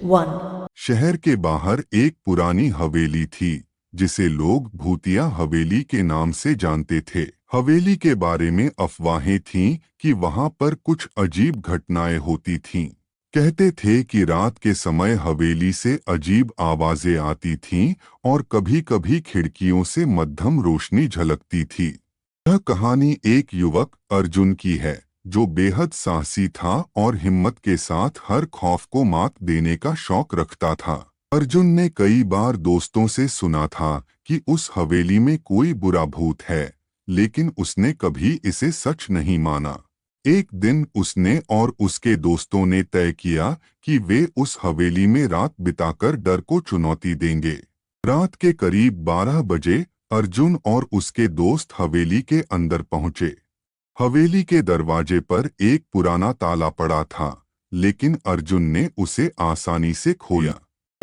1. शहर के बाहर एक पुरानी हवेली थी जिसे लोग भूतिया हवेली के नाम से जानते थे। हवेली के बारे में अफवाहें थीं कि वहां पर कुछ अजीब घटनाएं होती थीं। कहते थे कि रात के समय हवेली से अजीब आवाजें आती थीं और कभी-कभी खिड़कियों से मध्यम रोशनी झलकती थी। यह कहानी एक युवक अर्जुन की है जो बेहद साहसी था और हिम्मत के साथ हर खौफ को मात देने का शौक रखता था। अर्जुन ने कई बार दोस्तों से सुना था कि उस हवेली में कोई बुरा भूत है, लेकिन उसने कभी इसे सच नहीं माना। एक दिन उसने और उसके दोस्तों ने तय किया कि वे उस हवेली में रात बिताकर डर को चुनौती देंगे। रात के करीब 12 बजे अर्जुन और उसके दोस्त हवेली के अंदर पहुंचे। हवेली के दरवाजे पर एक पुराना ताला पड़ा था, लेकिन अर्जुन ने उसे आसानी से खोला।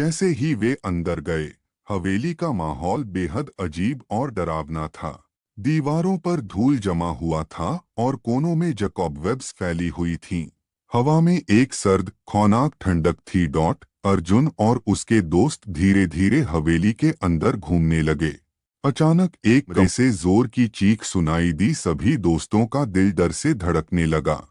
जैसे ही वे अंदर गए, हवेली का माहौल बेहद अजीब और डरावना था। दीवारों पर धूल जमा हुआ था और कोनों में जकॉबवेब्स फैली हुई थीं। हवा में एक सर्द खौनाक ठंडक थी। अर्जुन और उसके दोस्त धीरे धीरे हवेली के अंदर घूमने लगे। अचानक एक कमरे से जोर की चीख सुनाई दी। सभी दोस्तों का दिल डर से धड़कने लगा।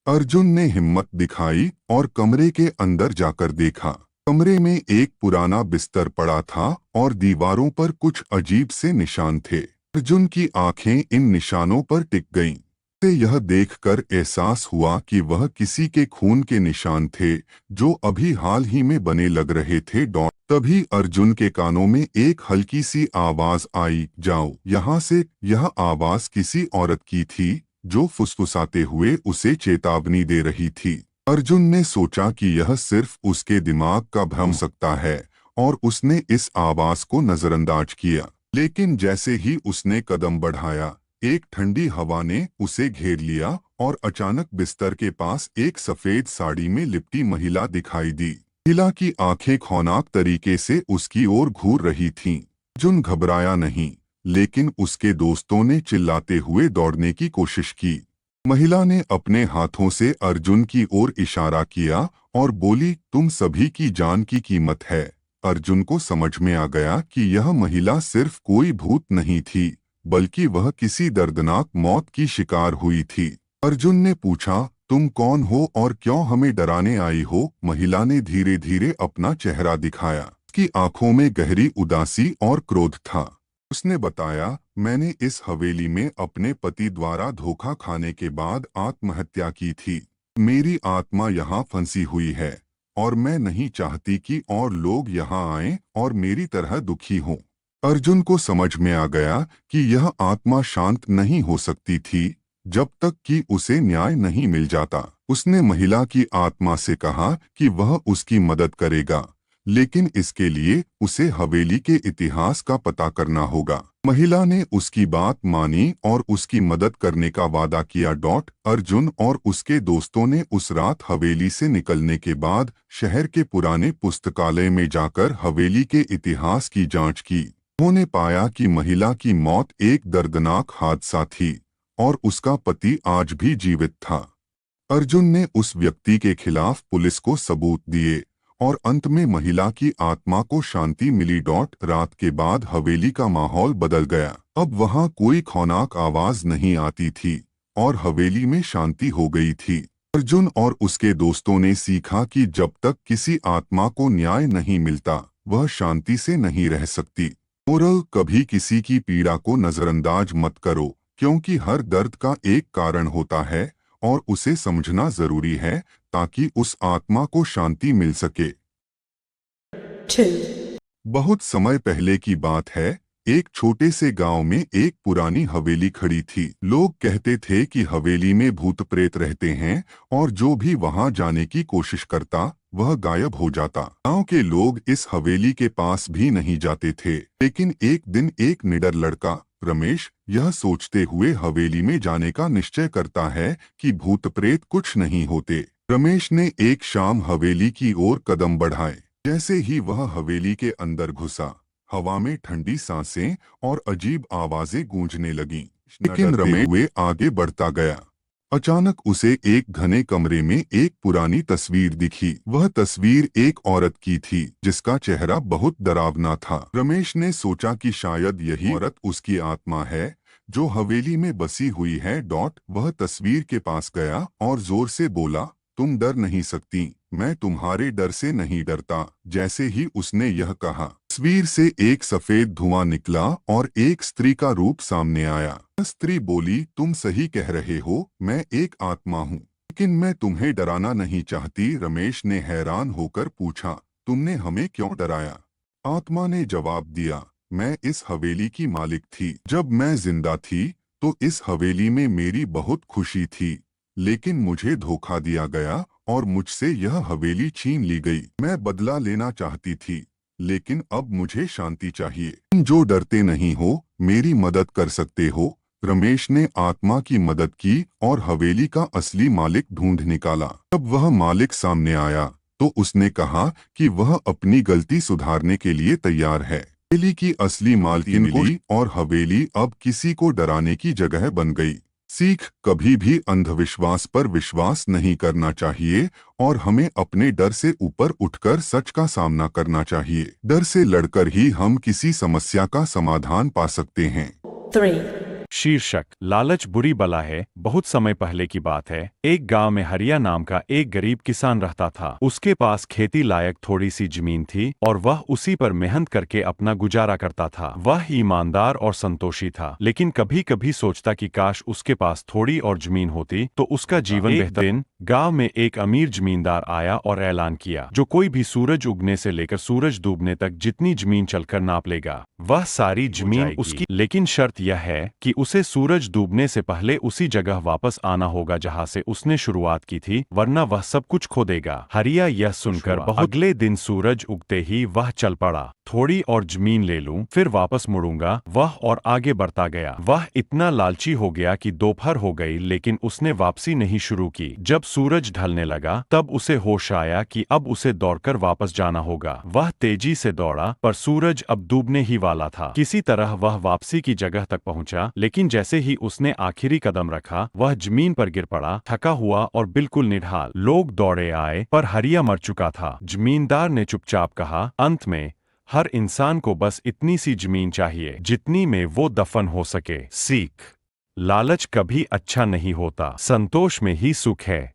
अर्जुन ने हिम्मत दिखाई और कमरे के अंदर जाकर देखा। कमरे में एक पुराना बिस्तर पड़ा था और दीवारों पर कुछ अजीब से निशान थे। अर्जुन की आंखें इन निशानों पर टिक गईं। उसे यह देखकर एहसास हुआ कि वह किसी के खून के निशान थे जो अभी हाल ही में बने लग रहे थे। तभी अर्जुन के कानों में एक हल्की सी आवाज आई, जाओ यहाँ से। यह आवाज किसी औरत की थी जो फुसफुसाते हुए उसे चेतावनी दे रही थी। अर्जुन ने सोचा कि यह सिर्फ उसके दिमाग का भ्रम हो सकता है और उसने इस आवाज को नजरअंदाज किया। लेकिन जैसे ही उसने कदम बढ़ाया, एक ठंडी हवा ने उसे घेर लिया और अचानक बिस्तर के पास एक सफेद साड़ी में लिपटी महिला दिखाई दी। महिला की आंखें खौफनाक तरीके से उसकी ओर घूर रही थीं। अर्जुन घबराया नहीं, लेकिन उसके दोस्तों ने चिल्लाते हुए दौड़ने की कोशिश की। महिला ने अपने हाथों से अर्जुन की ओर इशारा किया और बोली, तुम सभी की जान की कीमत है। अर्जुन को समझ में आ गया कि यह महिला सिर्फ कोई भूत नहीं थी, बल्कि वह किसी दर्दनाक मौत की शिकार हुई थी। अर्जुन ने पूछा, तुम कौन हो और क्यों हमें डराने आई हो? महिला ने धीरे धीरे अपना चेहरा दिखाया। उसकी आंखों में गहरी उदासी और क्रोध था। उसने बताया, मैंने इस हवेली में अपने पति द्वारा धोखा खाने के बाद आत्महत्या की थी। मेरी आत्मा यहाँ फंसी हुई है और मैं नहीं चाहती कि और लोग यहाँ आएं और मेरी तरह दुखी हों। अर्जुन को समझ में आ गया कि यह आत्मा शांत नहीं हो सकती थी जब तक कि उसे न्याय नहीं मिल जाता। उसने महिला की आत्मा से कहा कि वह उसकी मदद करेगा, लेकिन इसके लिए उसे हवेली के इतिहास का पता करना होगा। महिला ने उसकी बात मानी और उसकी मदद करने का वादा किया। अर्जुन और उसके दोस्तों ने उस रात हवेली से निकलने के बाद शहर के पुराने पुस्तकालय में जाकर हवेली के इतिहास की जांच की। उन्होंने पाया कि महिला की मौत एक दर्दनाक हादसा थी और उसका पति आज भी जीवित था। अर्जुन ने उस व्यक्ति के खिलाफ पुलिस को सबूत दिए और अंत में महिला की आत्मा को शांति मिली। रात के बाद हवेली का माहौल बदल गया। अब वहां कोई खौफनाक आवाज नहीं आती थी और हवेली में शांति हो गई थी। अर्जुन और उसके दोस्तों ने सीखा कि जब तक किसी आत्मा को न्याय नहीं मिलता, वह शांति से नहीं रह सकती। मोरल, कभी किसी की पीड़ा को नजरअंदाज मत करो, क्योंकि हर दर्द का एक कारण होता है और उसे समझना जरूरी है ताकि उस आत्मा को शांति मिल सके। 2. बहुत समय पहले की बात है। एक छोटे से गांव में एक पुरानी हवेली खड़ी थी। लोग कहते थे कि हवेली में भूत प्रेत रहते हैं और जो भी वहां जाने की कोशिश करता वह गायब हो जाता। गांव के लोग इस हवेली के पास भी नहीं जाते थे। लेकिन एक दिन एक निडर लड़का रमेश यह सोचते हुए हवेली में जाने का निश्चय करता है कि भूत प्रेत कुछ नहीं होते। रमेश ने एक शाम हवेली की ओर कदम बढ़ाए। जैसे ही वह हवेली के अंदर घुसा, हवा में ठंडी सांसें और अजीब आवाजें गूंजने लगीं। लेकिन रमेश हुए आगे बढ़ता गया। अचानक उसे एक घने कमरे में एक पुरानी तस्वीर दिखी। वह तस्वीर एक औरत की थी जिसका चेहरा बहुत डरावना था। रमेश ने सोचा कि शायद यही औरत उसकी आत्मा है जो हवेली में बसी हुई है। वह तस्वीर के पास गया और जोर से बोला, तुम डर नहीं सकती, मैं तुम्हारे डर से नहीं डरता। जैसे ही उसने यह कहा, तस्वीर से एक सफेद धुआं निकला और एक स्त्री का रूप सामने आया। स्त्री बोली, तुम सही कह रहे हो, मैं एक आत्मा हूँ, लेकिन मैं तुम्हें डराना नहीं चाहती। रमेश ने हैरान होकर पूछा, तुमने हमें क्यों डराया? आत्मा ने जवाब दिया, मैं इस हवेली की मालिक थी। जब मैं जिंदा थी तो इस हवेली में मेरी बहुत खुशी थी, लेकिन मुझे धोखा दिया गया और मुझसे यह हवेली छीन ली गई। मैं बदला लेना चाहती थी, लेकिन अब मुझे शांति चाहिए। तुम जो डरते नहीं हो, मेरी मदद कर सकते हो। रमेश ने आत्मा की मदद की और हवेली का असली मालिक ढूंढ निकाला। जब वह मालिक सामने आया तो उसने कहा कि वह अपनी गलती सुधारने के लिए तैयार है। हवेली की असली मालकिन मिली और हवेली अब किसी को डराने की जगह बन गई। सीख, कभी भी अंधविश्वास पर विश्वास नहीं करना चाहिए और हमें अपने डर से ऊपर उठकर सच का सामना करना चाहिए। डर से लड़कर ही हम किसी समस्या का समाधान पा सकते हैं। 3, शीर्षक, लालच बुरी बला है। बहुत समय पहले की बात है। एक गांव में हरिया नाम का एक गरीब किसान रहता था। उसके पास खेती लायक थोड़ी सी जमीन थी और वह उसी पर मेहनत करके अपना गुजारा करता था। वह ईमानदार और संतोषी था, लेकिन कभी कभी सोचता कि काश उसके पास थोड़ी और जमीन होती तो उसका जीवन बेहतर। दिन गांव में एक अमीर जमींदार आया और ऐलान किया, जो कोई भी सूरज उगने से लेकर सूरज डूबने तक जितनी जमीन चलकर नाप लेगा, वह सारी जमीन उसकी। लेकिन शर्त यह है कि उसे सूरज डूबने से पहले उसी जगह वापस आना होगा जहां से उसने शुरुआत की थी, वरना वह सब कुछ खो देगा। हरिया यह सुनकर अगले दिन सूरज उगते ही वह चल पड़ा। थोड़ी और जमीन ले लूं, फिर वापस मुड़ूंगा, वह और आगे बढ़ता गया। वह इतना लालची हो गया कि दोपहर हो गई, लेकिन उसने वापसी नहीं शुरू की। जब सूरज ढलने लगा तब उसे होश आया कि अब उसे दौड़कर वापस जाना होगा। वह तेजी से दौड़ा, पर सूरज अब डूबने ही वाला था। किसी तरह वह वापसी की जगह तक पहुंचा, लेकिन जैसे ही उसने आखिरी कदम रखा, वह जमीन पर गिर पड़ा, थका हुआ और बिल्कुल निढाल। लोग दौड़े आए, पर हरिया मर चुका था। जमींदार ने चुपचाप कहा, अंत में हर इंसान को बस इतनी सी जमीन चाहिए जितनी में वो दफन हो सके। सीख, लालच कभी अच्छा नहीं होता, संतोष में ही सुख है।